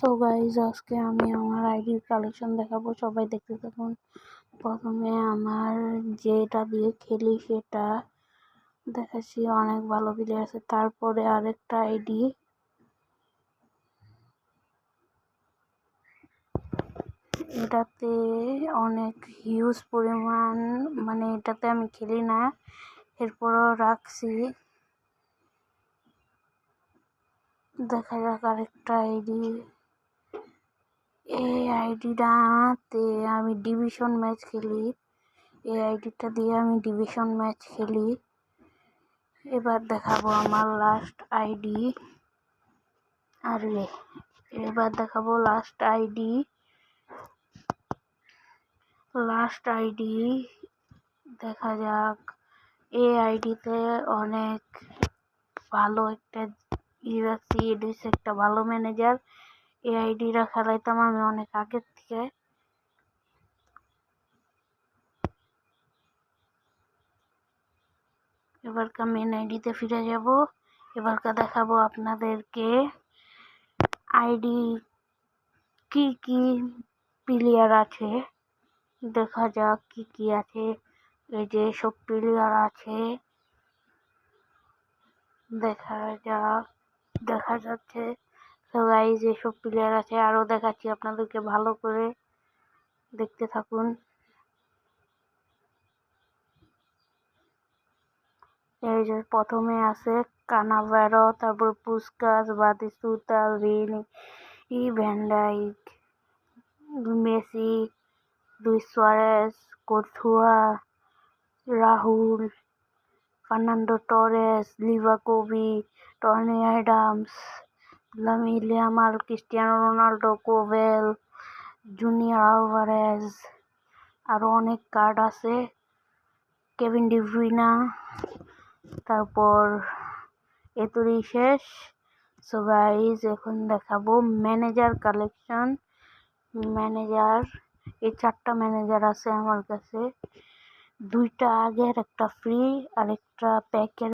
So guys আজকে আমি আমার আইডির কালেকশন দেখাবো, সবাই দেখতে থাকুন। প্রথমে আমার যেটা দিয়ে খেলি সেটা দেখাচ্ছি, অনেক ভালো প্লেয়ার আছে। তারপরে আরেকটা আইডি, এটাতে অনেক হিউজ পরিমাণ, মানে এটাতে আমি খেলি না, এরপরও রাখছি। দেখা যাক আরেকটা আইডি, এই আইডিটাতে আমি ডিভিশন ম্যাচ খেলি। এই আইডিটা দিয়ে আমি ডিভিশন ম্যাচ খেলি। এবার দেখাবো আমার লাস্ট আইডি, লাস্ট আইডি দেখা যাক। এই আইডিতে অনেক ভালো একটা রাখছি, একটা ভালো ম্যানেজার। এই আইডিটা খেলাইতাম আমি অনেক আগের থেকে। এবারকার মেন আইডিতে ফিরে যাব। এবারকার দেখাবো আপনাদেরকে আইডি কি কি প্লেয়ার আছে। দেখা যাক কি কি আছে। এই যে সব প্লেয়ার আছে, দেখা যাচ্ছে। তো গাইস এসব প্লেয়ার আছে, আরো দেখাচ্ছি আপনাদেরকে, ভালো করে দেখতে থাকুন। এই যে প্রথমে আছে কানাভারো, তারপর Puskas, Batistuta, Vini, van Dijk, Messi, Luis Suarez, Courtois, Rahul, Fernando Torres, Livakovic, Tony Adams, Lamine Yamal, Cristiano Ronaldo, কোভেল, জুনিয়র আলভারেজ, আরো অনেক কার্ড আছে, কেভিন ডি ব্রুইনা। তারপর এতই শেষ। সো গাইজ এখন দেখাবো ম্যানেজার কালেকশন। ম্যানেজার, এই 4টা ম্যানেজার আছে আমার কাছে, 2টা আগের, একটা ফ্রি আর একটা প্যাকের।